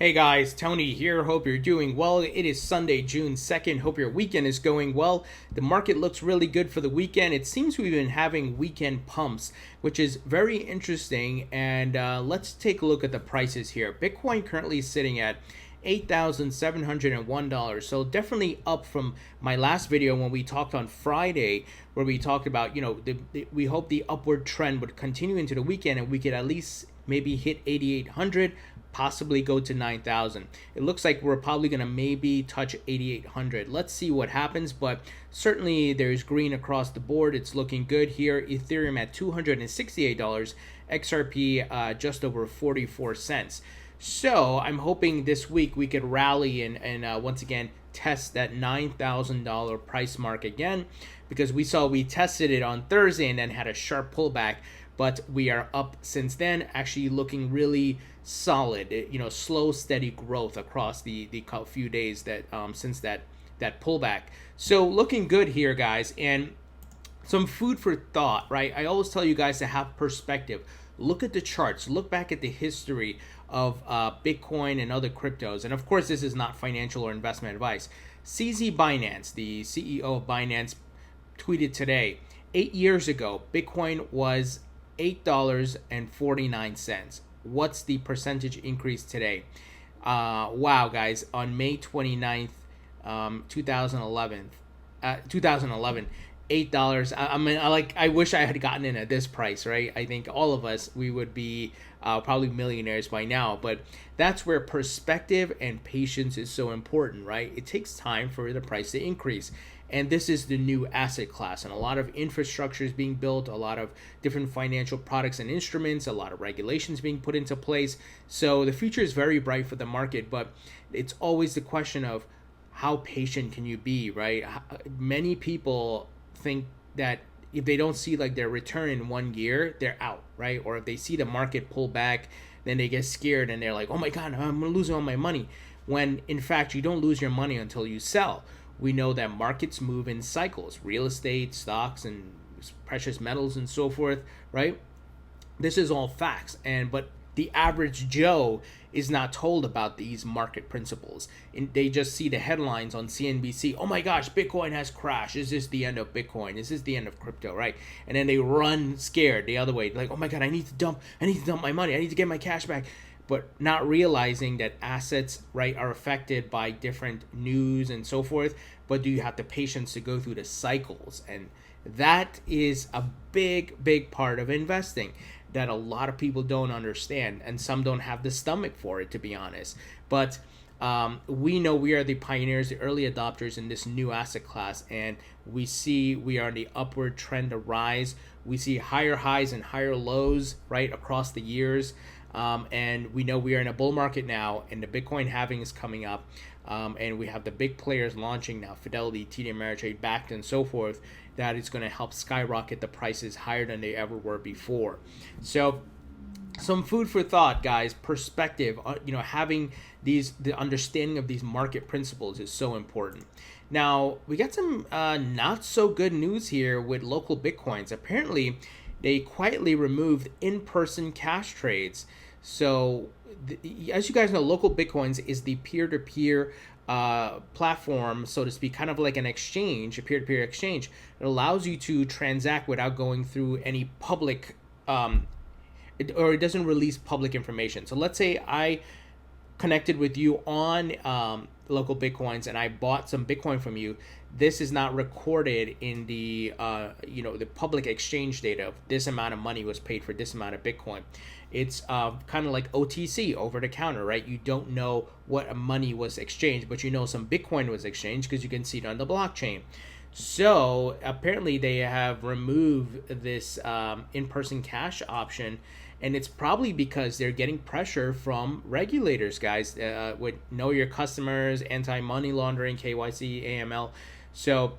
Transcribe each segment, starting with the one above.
Hey guys, Tony here. Hope you're doing well. It is Sunday, June 2nd. Hope your weekend is going well. The market looks really good for the weekend. It seems we've been having weekend pumps, which is very interesting. And let's take a look at the prices here. Bitcoin currently is sitting at $8,701. So definitely up from my last video when we talked on Friday, where we talked about, we hope the upward trend would continue into the weekend and we could at least maybe hit 8,800, possibly go to 9,000. It looks like we're probably going to maybe touch 8,800. Let's see what happens, but certainly there's green across the board. It's looking good here. Ethereum at $268, XRP just over 44 cents. So I'm hoping this week we could rally and once again test that $9,000 price mark again, because we tested it on Thursday and then had a sharp pullback, but we are up since then, actually looking really solid, slow, steady growth across the few days that since that pullback. So looking good here, guys, and some food for thought, right? I always tell you guys to have perspective. Look at the charts, look back at the history of Bitcoin and other cryptos. And of course, this is not financial or investment advice. CZ Binance, the CEO of Binance, tweeted today, 8 years ago, Bitcoin was $8.49. What's the percentage increase today? Wow, guys, on May 29th, 2011, $8. I wish I had gotten in at this price, right? I think all of us, we would be probably millionaires by now. But that's where perspective and patience is so important, right? It takes time for the price to increase. And this is the new asset class, and a lot of infrastructure is being built, a lot of different financial products and instruments, a lot of regulations being put into place. So the future is very bright for the market, but it's always the question of how patient can you be, right? Many people think that if they don't see like their return in 1 year, they're out, right? Or if they see the market pull back, then they get scared and they're like, oh my God, I'm gonna lose all my money. When in fact, you don't lose your money until you sell. We know that markets move in cycles, real estate, stocks, and precious metals and so forth, right? This is all facts, but the average Joe is not told about these market principles. And they just see the headlines on CNBC. Oh my gosh, Bitcoin has crashed. Is this the end of Bitcoin? Is this the end of crypto, right? And then they run scared the other way, like, oh my God, I need to dump my money. I need to get my cash back. But not realizing that assets, right, are affected by different news and so forth. But do you have the patience to go through the cycles? And that is a big part of investing that a lot of people don't understand, and some don't have the stomach for it, to be honest. But we know we are the pioneers, the early adopters in this new asset class, and we see we are in the upward trend to rise. We see higher highs and higher lows, right, across the years. And we know we are in a bull market now, and the Bitcoin halving is coming up. And we have the big players launching now, Fidelity, TD Ameritrade, Bakkt, and so forth, that is going to help skyrocket the prices higher than they ever were before. So some food for thought, guys. Perspective, having the understanding of these market principles is so important. Now, we got some not so good news here with LocalBitcoins. Apparently, they quietly removed in-person cash trades. So, as you guys know, LocalBitcoins is the peer-to-peer platform, so to speak, kind of like an exchange, a peer-to-peer exchange. It allows you to transact without going through any public, it doesn't release public information. So let's say I connected with you on LocalBitcoins and I bought some Bitcoin from you. This is not recorded in the the public exchange data of this amount of money was paid for this amount of Bitcoin. It's kind of like OTC, over the counter, right? You don't know what money was exchanged, but you know some Bitcoin was exchanged because you can see it on the blockchain. So apparently they have removed this in-person cash option, and it's probably because they're getting pressure from regulators, guys, with know your customers, anti-money laundering, KYC, AML. So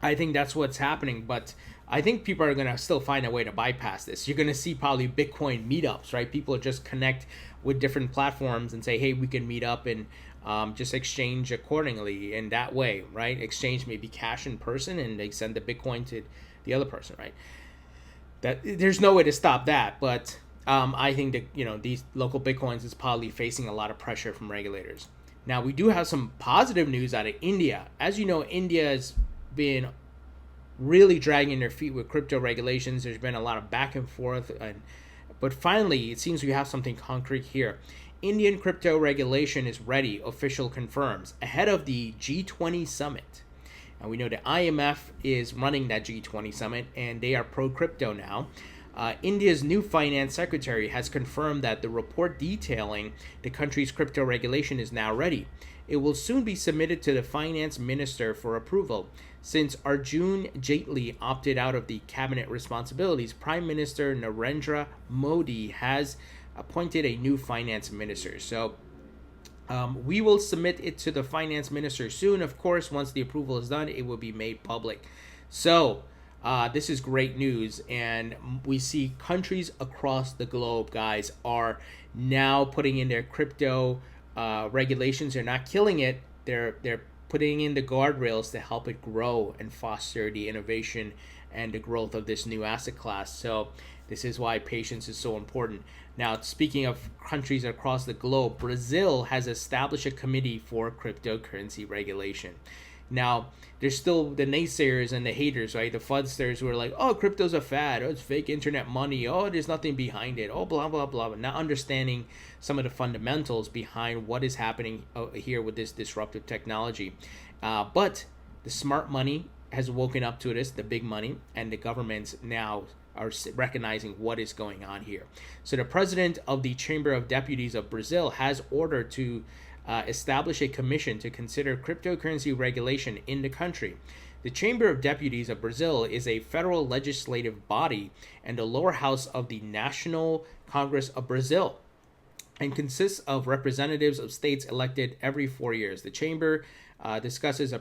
I think that's what's happening, but I think people are going to still find a way to bypass this. You're going to see probably Bitcoin meetups, right? People just connect with different platforms and say, hey, we can meet up and just exchange accordingly in that way, right? Exchange maybe cash in person and they send the Bitcoin to the other person, right? That there's no way to stop that, but I think that these local bitcoins is probably facing a lot of pressure from regulators. Now we do have some positive news out of India. As you know, India has been really dragging their feet with crypto regulations. There's been a lot of back and forth, but finally, it seems we have something concrete here. Indian crypto regulation is ready, official confirms, ahead of the G20 summit. And we know the IMF is running that G20 summit, and they are pro-crypto now. India's new finance secretary has confirmed that the report detailing the country's crypto regulation is now ready. It will soon be submitted to the finance minister for approval. Since Arjun Jaitley opted out of the cabinet responsibilities, Prime Minister Narendra Modi has appointed a new finance minister. So we will submit it to the finance minister soon. Of course, once the approval is done, it will be made public. So this is great news, and we see countries across the globe, guys, are now putting in their crypto regulations. They're not killing it. They're putting in the guardrails to help it grow and foster the innovation and the growth of this new asset class. So this is why patience is so important. Now, speaking of countries across the globe, Brazil has established a committee for cryptocurrency regulation. Now, there's still the naysayers and the haters, right? The fudsters who are like, oh, crypto's a fad. Oh, it's fake internet money. Oh, there's nothing behind it. Oh, blah, blah, blah. Not understanding some of the fundamentals behind what is happening here with this disruptive technology. But the smart money has woken up to this, the big money, and the governments now are recognizing what is going on here. So the president of the Chamber of Deputies of Brazil has ordered to establish a commission to consider cryptocurrency regulation in the country. The Chamber of Deputies of Brazil is a federal legislative body and the lower house of the National Congress of Brazil, and consists of representatives of states elected every 4 years. The chamber discusses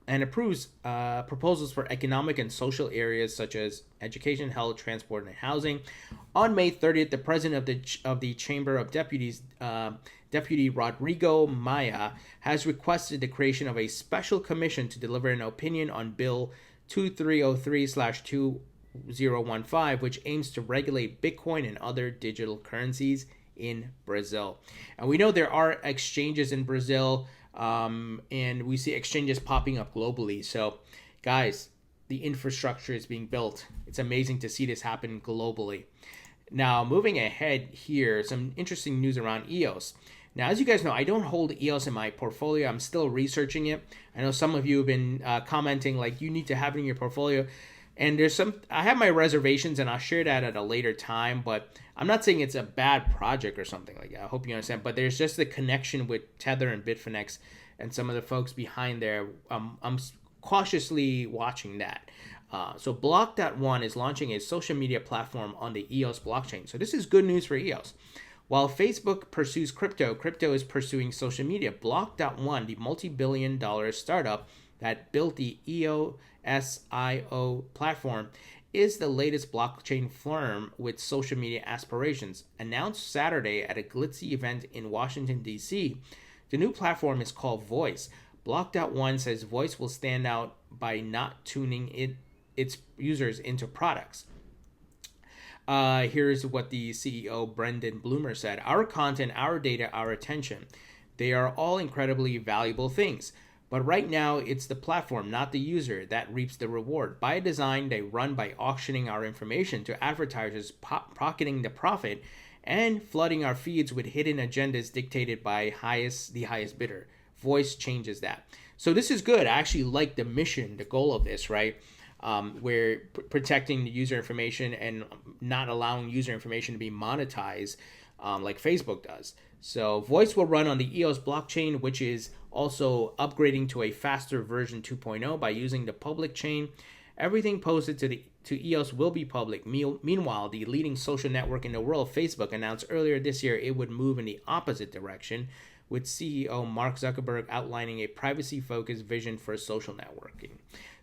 and approves proposals for economic and social areas such as education, health, transport, and housing. On May 30th, the president of the Chamber of Deputies, Deputy Rodrigo Maia, has requested the creation of a special commission to deliver an opinion on Bill 2303/2015, which aims to regulate Bitcoin and other digital currencies in Brazil. And we know there are exchanges in Brazil, and we see exchanges popping up globally. So, guys, the infrastructure is being built. It's amazing to see this happen globally. Now, moving ahead here, some interesting news around EOS. Now, as you guys know, I don't hold EOS in my portfolio. I'm still researching it. I know some of you have been commenting like you need to have it in your portfolio. And I have my reservations, and I'll share that at a later time, but I'm not saying it's a bad project or something like that. I hope you understand, but there's just the connection with Tether and Bitfinex and some of the folks behind there. I'm cautiously watching that. So Block.one is launching a social media platform on the EOS blockchain. So this is good news for EOS. While Facebook pursues crypto, crypto is pursuing social media. Block.one, the multi-billion-dollar startup that built the EOSIO platform, is the latest blockchain firm with social media aspirations. Announced Saturday at a glitzy event in Washington, D.C., the new platform is called Voice. Block.one says Voice will stand out by not tuning its users into products. Here's what the CEO, Brendan Bloomer, said. Our content, our data, our attention, they are all incredibly valuable things. But right now, it's the platform, not the user, that reaps the reward. By design, they run by auctioning our information to advertisers, pocketing the profit, and flooding our feeds with hidden agendas dictated by the highest bidder. Voice changes that. So this is good. I actually like the mission, the goal of this, right? Where protecting the user information and not allowing user information to be monetized like Facebook does. So Voice will run on the EOS blockchain, which is also upgrading to a faster version 2.0 by using the public chain. Everything posted to EOS will be public. Meanwhile, the leading social network in the world, Facebook, announced earlier this year it would move in the opposite direction, with CEO Mark Zuckerberg outlining a privacy-focused vision for social networking.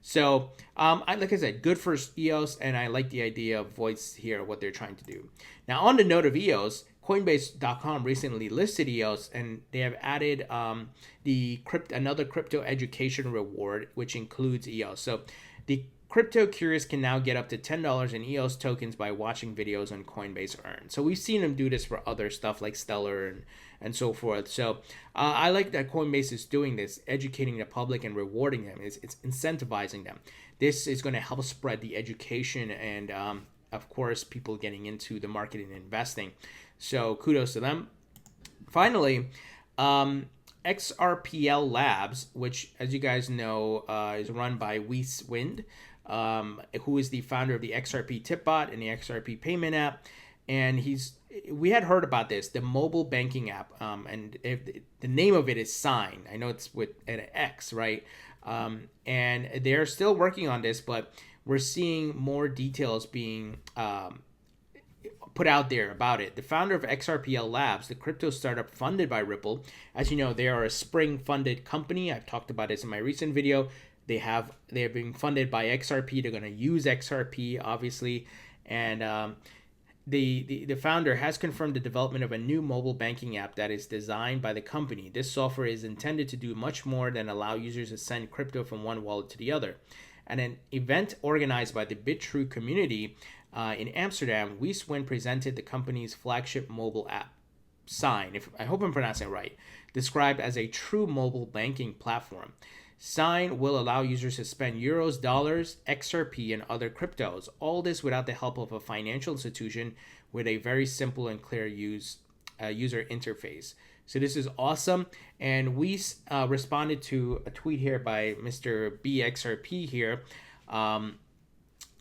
So, like I said, good for EOS, and I like the idea of Voice here, what they're trying to do. Now, on the note of EOS, Coinbase.com recently listed EOS, and they have added another crypto education reward, which includes EOS. So, the crypto curious can now get up to $10 in EOS tokens by watching videos on Coinbase Earn. So we've seen them do this for other stuff like Stellar and so forth. So I like that Coinbase is doing this, educating the public and rewarding them. It's incentivizing them. This is going to help spread the education and, of course, people getting into the market and investing. So kudos to them. Finally, XRPL Labs, which, as you guys know, is run by Xign, who is the founder of the XRP Tipbot and the XRP payment app. And we had heard about this, the mobile banking app, and the name of it is Xign. I know it's with an X, right? And they're still working on this, but we're seeing more details being put out there about it. The founder of XRPL Labs, the crypto startup funded by Ripple, as you know, they are a Spring-funded company. I've talked about this in my recent video. They're being funded by XRP. They're going to use XRP, obviously, and the founder has confirmed the development of a new mobile banking app that is designed by the company. This software is intended to do much more than allow users to send crypto from one wallet to the other. At an event organized by the BitTrue community in Amsterdam, Xign presented the company's flagship mobile app, Xign, I hope I'm pronouncing it right, described as a true mobile banking platform. Xign will allow users to spend euros, dollars, XRP, and other cryptos. All this without the help of a financial institution with a very simple and clear user interface. So this is awesome. And we responded to a tweet here by Mr. BXRP here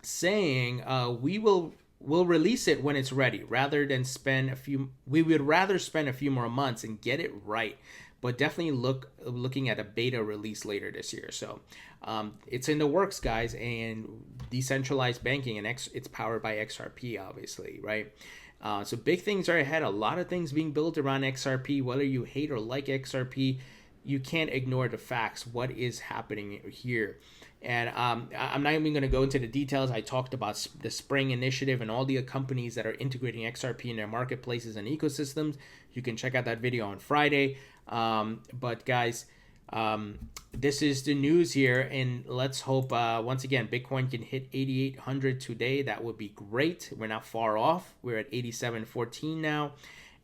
saying we'll release it when it's ready we would rather spend a few more months and get it right. But definitely looking at a beta release later this year. So it's in the works, guys, and decentralized banking, and it's powered by XRP, obviously, right? So big things are ahead. A lot of things being built around XRP. Whether you hate or like XRP, you can't ignore the facts. What is happening here? And I'm not even going to go into the details. I talked about the Spring Initiative and all the companies that are integrating XRP in their marketplaces and ecosystems. You can check out that video on Friday. But guys, this is the news here, and let's hope once again Bitcoin can hit 8,800 today. That would be great. We're not far off. We're at 8,714 now,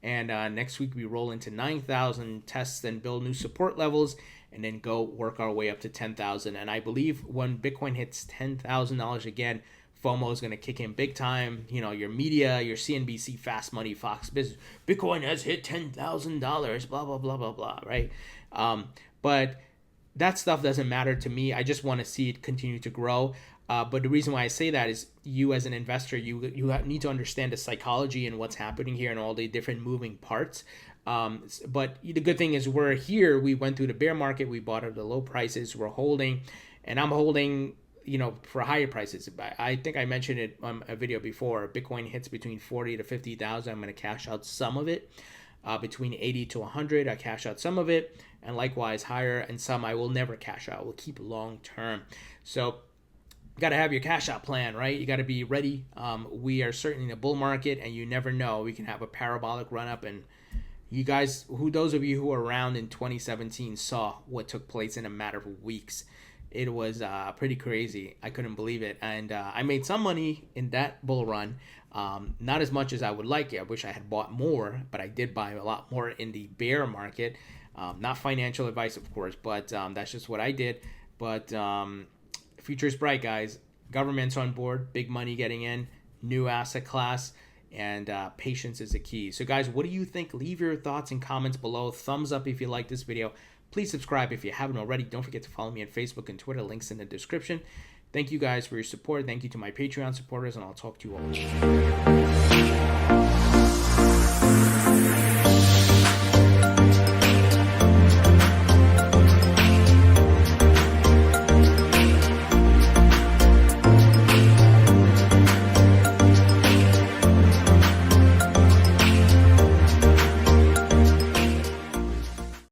and next week we roll into 9,000, test and build new support levels, and then go work our way up to 10,000. And I believe when Bitcoin hits $10,000 again, FOMO is going to kick in big time. You know, your media, your CNBC, Fast Money, Fox Business, Bitcoin has hit $10,000, blah, blah, blah, blah, blah, right? But that stuff doesn't matter to me. I just want to see it continue to grow. But the reason why I say that is you as an investor, you need to understand the psychology and what's happening here and all the different moving parts. But the good thing is we're here. We went through the bear market. We bought at the low prices. We're holding, and I'm holding, for higher prices. I think I mentioned it on a video before. Bitcoin hits between 40 to 50,000. I'm going to cash out some of it. Between 80 to 100, I cash out some of it, and likewise higher, and some I will never cash out. We'll keep long term. So you got to have your cash out plan, right? You got to be ready. We are certainly in a bull market, and you never know. We can have a parabolic run up, and you guys, those of you who were around in 2017 saw what took place in a matter of weeks. It was pretty crazy. I couldn't believe it. And I made some money in that bull run. Not as much as I would like. I wish I had bought more, but I did buy a lot more in the bear market. Not financial advice, of course, but that's just what I did. But future's bright, guys. Government's on board. Big money getting in. New asset class. And patience is the key. So, guys, what do you think? Leave your thoughts and comments below. Thumbs up if you like this video. Please subscribe if you haven't already. Don't forget to follow me on Facebook and Twitter. Links in the description. Thank you guys for your support. Thank you to my Patreon supporters, and I'll talk to you all.